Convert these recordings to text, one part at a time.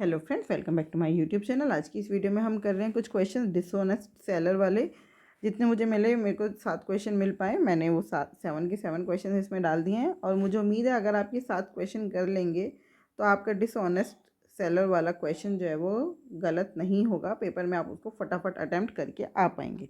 Hello friends, welcome back to my YouTube channel. आज की इस वीडियो में हम कर रहे हैं कुछ क्वेश्चन डिसऑनेस्ट सेलर वाले। जितने मुझे मिले, मेरे को 7 क्वेश्चन मिल पाए, मैंने वो 7 के 7 क्वेश्चन इसमें डाल दिए हैं। और मुझे उम्मीद है अगर आप ये 7 क्वेश्चन कर लेंगे तो आपका डिसऑनेस्ट सेलर वाला क्वेश्चन जो है वो गलत नहीं होगा। पेपर में आप उसको फटाफट अटैम्प्ट करके आ पाएंगे।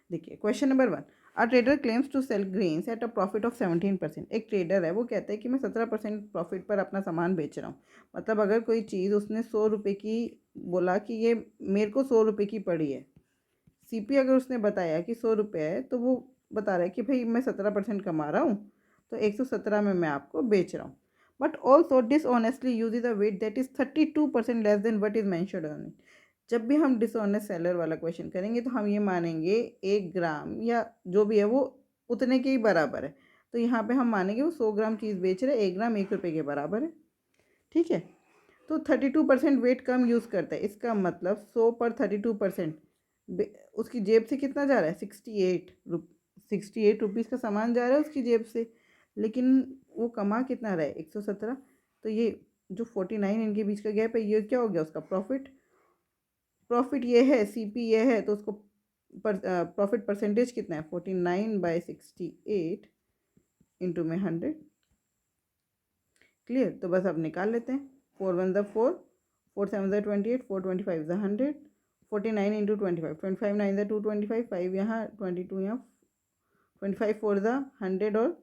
देखिए, question number 1। A trader claims to sell grains at a profit of 17%। एक ट्रेडर है, वो कहता है कि मैं 17% प्रॉफिट पर अपना सामान बेच रहा हूँ। मतलब अगर कोई चीज़ उसने 100 रुपये की बोला कि ये मेरे को 100 रुपये की पड़ी है, सीपी अगर उसने बताया कि 100 रुपये है, तो वो बता रहा है कि भाई मैं 17% कमा रहा हूँ, तो 117 में मैं आपको बेच रहा हूँ। But also dishonestly use the weight that is 32% less than what is mentioned on it. जब भी हम डिसऑनेस्ट सेलर वाला क्वेश्चन करेंगे तो हम ये मानेंगे 1 ग्राम या जो भी है वो उतने के ही बराबर है। तो यहाँ पे हम मानेंगे वो 100 ग्राम चीज़ बेच रहे, 1 ग्राम 1 रुपये के बराबर है। ठीक है, तो 32% वेट कम यूज़ करता है। इसका मतलब 100 पर 32% उसकी जेब से कितना जा रहा है? 68 रुपीज़ का सामान जा रहा है उसकी जेब से, लेकिन वो कमा कितना रहा है? 117। तो ये जो 49 इनके बीच का गैप है, ये क्या हो गया? उसका प्रॉफिट। प्रॉफिट ये है, सीपी ये है, तो उसको प्रॉफिट परसेंटेज कितना है? 49/68 इंटू में 100। क्लियर? तो बस अब निकाल लेते हैं। 4 1 4, 4 7 28, 4 25 100, 49 इंटू 25, 25 9 225, 5 यहाँ 22 यहाँ, 25 4 100 और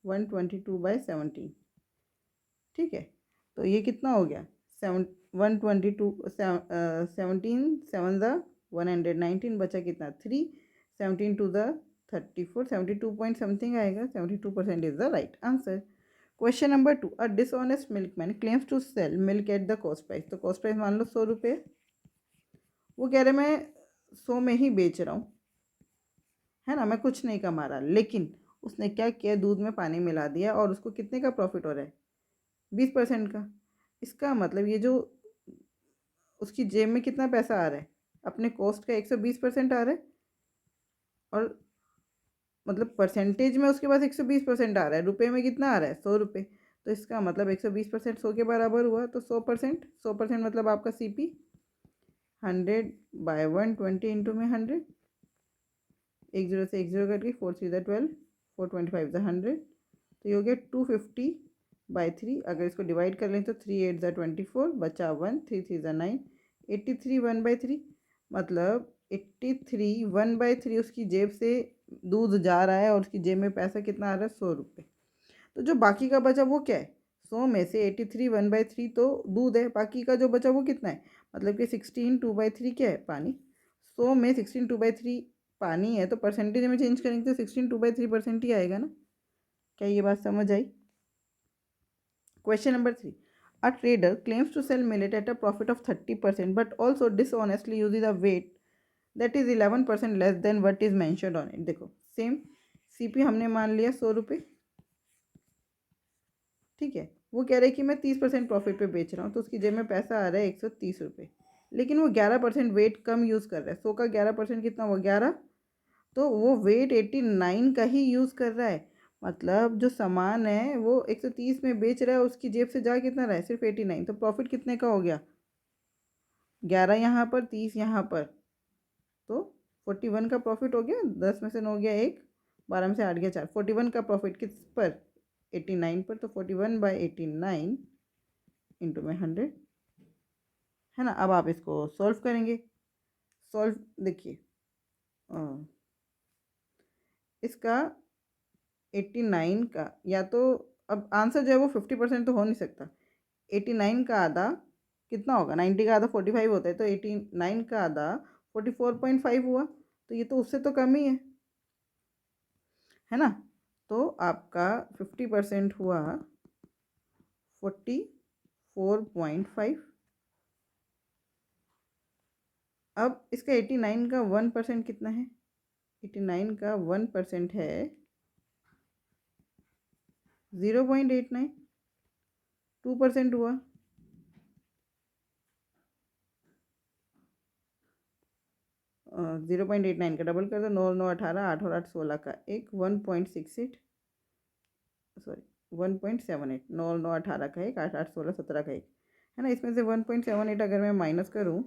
122/17। ठीक है, तो ये कितना हो गया? 122 17 7 119 बचा कितना? 3 17 2 34, 72 पॉइंट समथिंग आएगा। 72% is the right answer. Question number 2। A dishonest milkman claims to sell milk at the cost price. तो कॉस्ट प्राइस मान लो 100 रुपये, वो कह रहे मैं 100 में ही बेच रहा हूँ, है ना, मैं कुछ नहीं कमा रहा। लेकिन उसने क्या किया? दूध में पानी मिला दिया और उसको कितने का प्रॉफिट हो रहा है? 20% का। इसका मतलब ये जो उसकी जेब में कितना पैसा आ रहा है? अपने कॉस्ट का 120% आ रहा है, और मतलब परसेंटेज में उसके पास 120% आ रहा है। रुपये में कितना आ रहा है? 100 रुपये। तो इसका मतलब 120% 100 के बराबर हुआ, तो 100% मतलब आपका सीपी 100/120 इंटू में 100। 10 से 10 कट गई, 4 3 12, 425 100। तो ये हो गया 250/3। अगर इसको डिवाइड कर लें तो 3 8 24, बचा 1, 3 3 9, 83 1/3। मतलब 83 1/3 उसकी जेब से दूध जा रहा है, और उसकी जेब में पैसा कितना आ रहा है? 100 रुपये। तो जो बाकी का बचा वो क्या है? 100 में से 83 1/3 तो दूध है, बाकी का जो बचा वो कितना है? मतलब कि 16 2/3 क्या है? पानी। 100 में 16 2/3 पानी है, तो परसेंटेज में चेंज करेंगे तो 16 2/3% ही आएगा ना। क्या ये बात समझ आई? Question number 3। A trader claims to sell millet at a profit of 30%, but also dishonestly use the weight that is 11% less than what is mentioned on it. देखो, सेम सीपी हमने मान लिया 100 रुपये। ठीक है, वो कह रहे हैं कि मैं 30% प्रॉफिट पे बेच रहा हूँ, तो उसकी जेब में पैसा आ रहा है 130 रुपये। लेकिन वो 11% वेट कम यूज़ कर रहा है। 100 का 11% कितना हुआ? 11। तो वो वेट 89 का ही यूज़ कर रहा है। मतलब जो सामान है वो 130 में बेच रहा है, उसकी जेब से जा कितना रहा है? सिर्फ 89। तो प्रॉफिट कितने का हो गया? 11 यहाँ पर, 30 यहाँ पर, तो 41 का प्रॉफिट हो गया। 10 में से 9 गया 1, 12 में से 8 गया 4। 41 का प्रॉफिट किस पर? 89 पर। तो 41/89 इंटू में 100, है ना। अब आप इसको सॉल्व करेंगे। सॉल्व देखिए, इसका 89 का, या तो अब आंसर जो है वो 50% तो हो नहीं सकता। 89 का आधा कितना होगा? 90 का आधा 45 होता है, तो 89 का आधा 44.5 हुआ। तो ये तो उससे तो कम ही है ना। तो आपका 50% हुआ 44.5। अब इसका 89 का 1% कितना है? 89 का 1% है 0.89। 2% हुआ। 0.89 का डबल कर दो। 9 9 18, 8 और 8 16 का एक, 1.68, सॉरी 1.78। 9 9 18 का एक, 8 8 16 17 का एक, है ना। इसमें से 1.78 अगर मैं माइनस करूँ,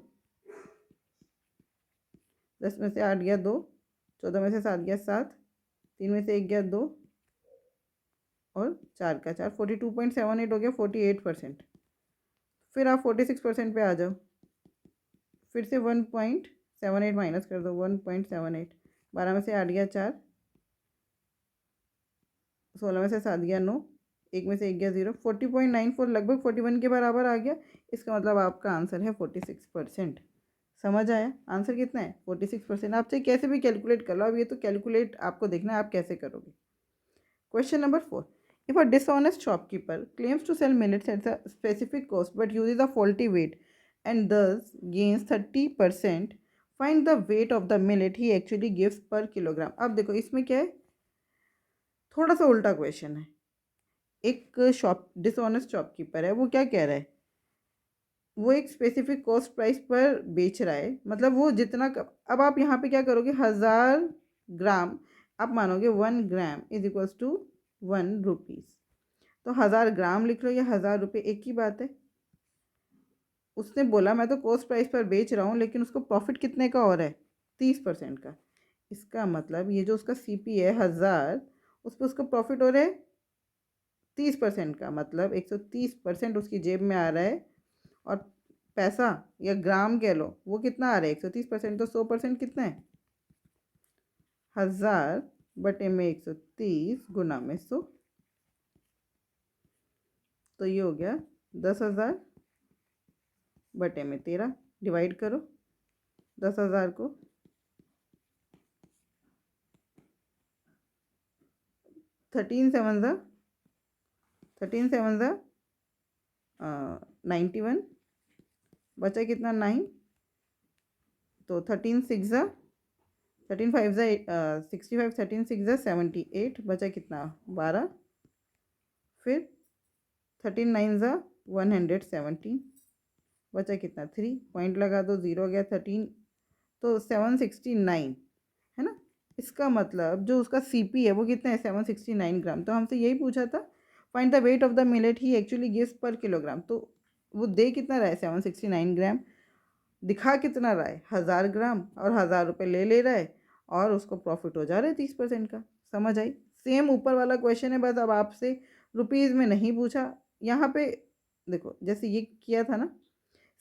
10 में से 8 गया 2, 14 में से 7 गया 7, 3 में से 1 गया 2 और 4 का 4, 42.78 हो गया 48%। फिर आप 46% पे आ जाओ, फिर से 1.78 माइनस कर दो, 1.78, 12 में से 8 गया 4, 16 में से 7 गया 9, 1 में से 1 गया 0, 40.94 लगभग 41 के बराबर आ गया। इसका मतलब आपका आंसर है 46%। समझ आया? आंसर कितना है? 46%। आप चाहे कैसे भी कैलकुलेट कर लो, अब ये तो कैलकुलेट आपको देखना है आप कैसे करोगे। Question number 4, if a dishonest shopkeeper claims to sell millets at a specific cost but uses a faulty weight and thus gains 30%, find the weight of the millet he actually gives per kilogram। अब देखो इसमें क्या है, थोड़ा सा उल्टा question है। एक डिसऑनेस्ट शॉपकीपर है, वो क्या कह रहा है, वो एक स्पेसिफिक कॉस्ट प्राइस पर बेच रहा है, मतलब वो जितना अब आप यहाँ पे क्या करोगे, 1000 ग्राम आप मानोगे 1 gram is equals to 1 rupees. तो 1000 ग्राम लिख लो या 1000 रुपये, एक ही बात है। उसने बोला मैं तो कॉस्ट प्राइस पर बेच रहा हूँ, लेकिन उसको प्रॉफिट कितने का हो रहा है, 30% का। इसका मतलब ये जो उसका सीपी है 1000, उस पर उसका प्रॉफिट हो रहा है 30% का, मतलब 130% उसकी जेब में आ रहा है। और पैसा या ग्राम कह लो, वो कितना आ रहा है, 130%, तो 100% कितना है, 1000 बटे में 130 गुना में 100, तो ये हो गया 10,000 बटे में 13, डिवाइड करो 10,000 को, 13 7 91, बचा कितना 9, तो 13 5 65, 13 6 78, बचा कितना 12, फिर 13 9 117, बचा कितना 3, पॉइंट लगा दो, 0 गया 13, तो 769 है ना। इसका मतलब जो उसका सीपी है वो कितना है, 769 ग्राम। तो हमसे यही पूछा था, find the weight of the millet he actually gives पर किलोग्राम। तो वो दे कितना रहा है, 769 ग्राम, दिखा कितना रहा है 1000 ग्राम, और 1000 रुपये ले रहा है, और उसको प्रॉफिट हो जा रहा है 30% का। समझ आई? सेम ऊपर वाला क्वेश्चन है, बस अब आपसे रुपीज़ में नहीं पूछा। यहाँ पे देखो जैसे ये किया था ना,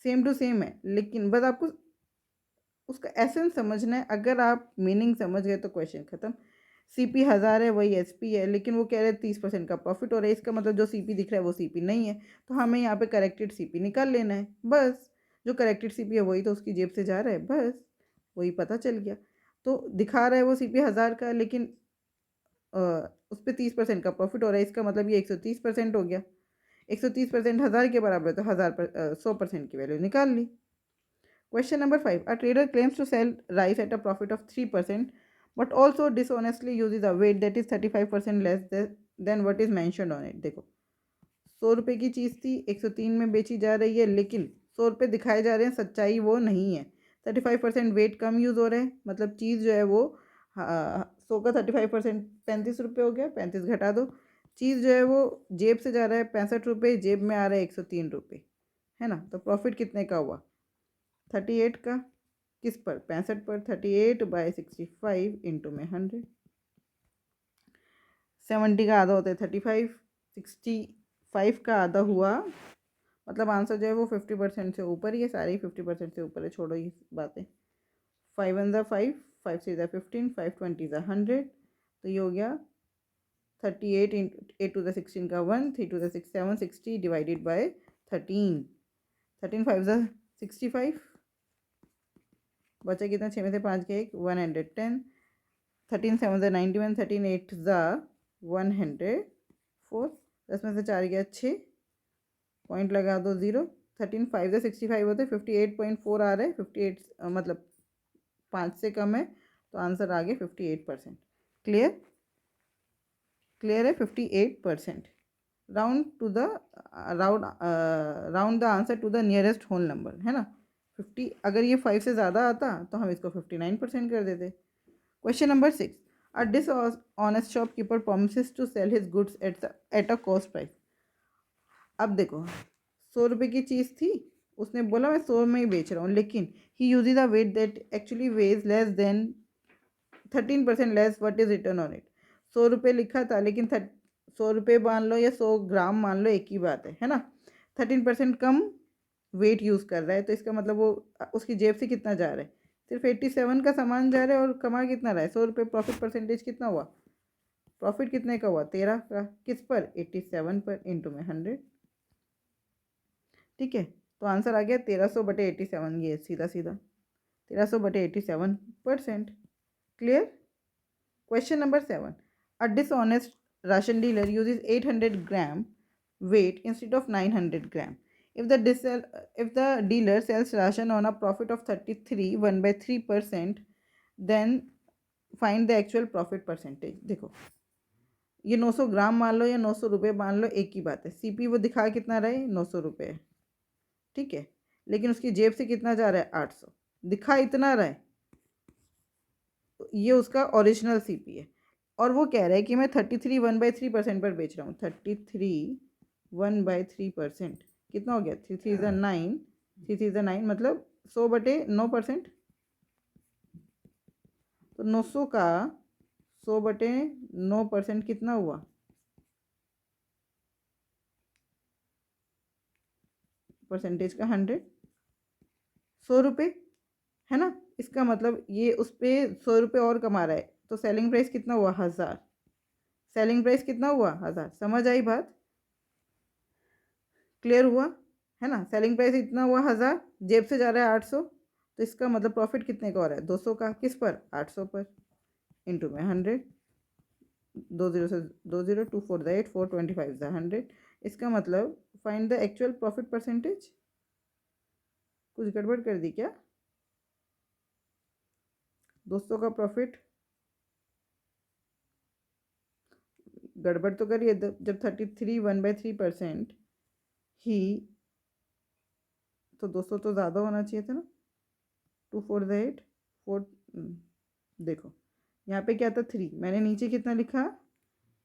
सेम टू सेम है, लेकिन बस आपको उसका एसेंस समझना है। अगर आप मीनिंग समझ गए तो क्वेश्चन ख़त्म। सीपी 1000 है, वही एसपी है, लेकिन वो कह रहे हैं 30% का प्रॉफिट हो रहा है। इसका मतलब जो सीपी दिख रहा है वो सीपी नहीं है, तो हमें यहाँ पे करेक्टेड सीपी निकाल लेना है बस। जो करेक्टेड सीपी है वही तो उसकी जेब से जा रहा है, बस वही पता चल गया। तो दिखा रहा है वो सीपी 1000 का, लेकिन उस पर 30% का प्रॉफिट हो रहा है। इसका मतलब ये 130% हो गया। 130% 1000 के बराबर है, तो 100% की वैल्यू निकाल ली। Question number 5. A trader claims to sell rice at a profit of 3%, but also dishonestly uses a weight that is 35% less than what is mentioned on it। देखो 100 रुपये की चीज़ थी, 103 में बेची जा रही है, लेकिन 100 रुपये दिखाए जा रहे हैं, सच्चाई वो नहीं है। 35% वेट कम यूज़ हो रहा है, मतलब चीज़ जो है वो 100 का 35% 35 रुपये हो गया, 35 घटा दो। चीज़ जो है वो जेब से जा रहा है 65 रुपये, जेब में आ रहा है 103 रुपये, है ना। तो प्रॉफिट कितने का हुआ, 38 का। किस पर, 65 पर। 38/65 इंटू में 100। 70 का आधा होता है 35, 65 का आधा हुआ, मतलब आंसर जो है वो 50% से ऊपर ही है। सारे ही 50% से ऊपर है, छोड़ो ये बातें। 5 1 5, 5 6 15, 5 20 100, तो ये हो गया 38 इंटू 8 to the 16 का 1, 3 to the 6 7, 60 डिवाइडेड बाय 13, 13 5 65, बचा कितना, 6 में से 5 गया 1, 110, 13 7 91, 13 8 104, 10 में से 4 गया 6, पॉइंट लगा दो 0, 13 5 65 होते 58.4 आ रहा है। 58 मतलब 5 से कम है, तो आंसर आ गया 58%। क्लियर? क्लियर है? 58%। Round to the round the answer to the nearest whole number, है ना। 50, अगर ये 5 से ज़्यादा आता तो हम इसको 59% कर देते। Question number 6, a dishonest shopkeeper promises to sell his goods at a cost price. अब देखो 100 रुपये की चीज़ थी, उसने बोला मैं 100 में ही बेच रहा हूँ, लेकिन he uses a weight that actually weighs less than 13% less, what is return on it. 100 रुपये लिखा था, लेकिन 100 रुपये मान लो या 100 ग्राम मान लो, एक ही बात है ना। 13% कम वेट यूज़ कर रहा है, तो इसका मतलब वो उसकी जेब से कितना जा रहा है, सिर्फ 87 का सामान जा रहा है, और कमा कितना रहा है 100 रुपये। प्रॉफिट परसेंटेज कितना हुआ, प्रॉफिट कितने का हुआ 13 का, किस पर 87 पर, इंटू में 100। ठीक है, तो आंसर आ गया 1300/87, ये सीधा सीधा 1300/87%। Clear. Question number 7, a dishonest ration dealer uses 800 gram weight instead of 900 gram. If the dealer sells ration on a profit of 33 1/3%, then find the actual profit percentage। देखो, ये 900 ग्राम मान लो या 900 रुपये मान लो, एक ही बात है। सीपी वो दिखा कितना रहा है 900 रुपये, ठीक है, लेकिन उसकी जेब से कितना जा रहा है 800, दिखा इतना रहा है, तो ये उसका ओरिजिनल सीपी है। और वो कह रहा है कि मैं 33 1/3% पर बेच रहा हूँ। 33 1/3% कितना हो गया, 3 3 9, 3 3 9 मतलब 100/9%। तो 900 का 100/9% कितना हुआ, परसेंटेज का 100, 100 रुपये है ना। इसका मतलब ये उस पर 100 रुपये और कमा रहा है, तो सेलिंग प्राइस कितना हुआ 1000। सेलिंग प्राइस कितना हुआ 1000। समझ आई बात, क्लियर हुआ है ना। सेलिंग प्राइस इतना हुआ 1000, जेब से जा रहा है 800, तो इसका मतलब प्रॉफिट कितने का हो रहा है 200 का, किस पर 800 पर, इंटू में 100। 20 से 20, 2 4 8 4 25 100। इसका मतलब find the actual profit percentage. कुछ गड़बड़ कर दी क्या, 200 का प्रॉफिट गड़बड़ तो करिए। जब 33 1/3% ही, तो 200 तो ज़्यादा होना चाहिए था ना। 2 4 8 4, देखो यहाँ पे क्या था 3, मैंने नीचे कितना लिखा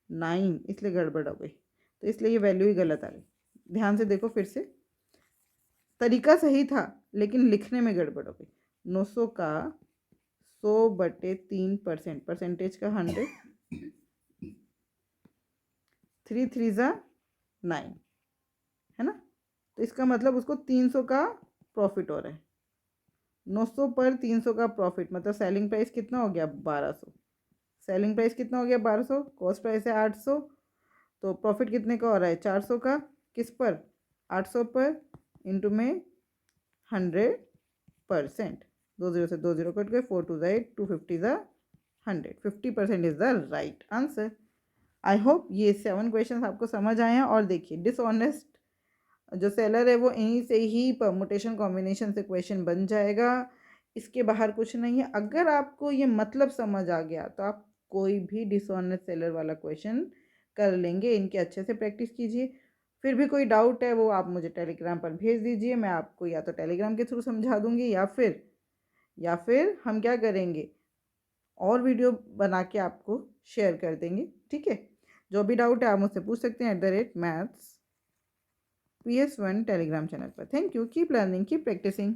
9, इसलिए गड़बड़ हो गई, तो इसलिए ये वैल्यू ही गलत आ गई। ध्यान से देखो फिर से, तरीका सही था लेकिन लिखने में गड़बड़ हो गई। 900 का 100/3%, परसेंटेज का 100, 3 3 9 है ना। तो इसका मतलब उसको 300 का प्रॉफिट हो रहा है। 900 पर 300 का प्रॉफिट मतलब सेलिंग प्राइस कितना हो गया 1200। सेलिंग प्राइस कितना हो गया 1200, कॉस्ट प्राइस है 800, तो प्रॉफिट कितने का हो रहा है 400 का, किस पर 800 पर, इंटू में 100%। 20 से 20 कट गए, 4 2 8, 250 100, 50% is the right answer. I hope ये 7 क्वेश्चन आपको समझ आए हैं। और देखिए, डिसऑनेस्ट जो सेलर है वो इन्हीं से ही परमुटेशन कॉम्बिनेशन से क्वेश्चन बन जाएगा, इसके बाहर कुछ नहीं है। अगर आपको ये मतलब समझ आ गया तो आप कोई भी डिसऑनेस्ट सेलर वाला क्वेश्चन कर लेंगे। इनके अच्छे से प्रैक्टिस कीजिए। फिर भी कोई डाउट है वो आप मुझे टेलीग्राम पर भेज दीजिए, मैं आपको या तो टेलीग्राम के थ्रू समझा दूंगी, या फिर हम क्या करेंगे, और वीडियो बना के आपको शेयर कर देंगे। ठीक है, जो भी डाउट है आप मुझसे पूछ सकते हैं @maths PS1 टेलीग्राम चैनल पर। Thank you, keep learning, keep practising.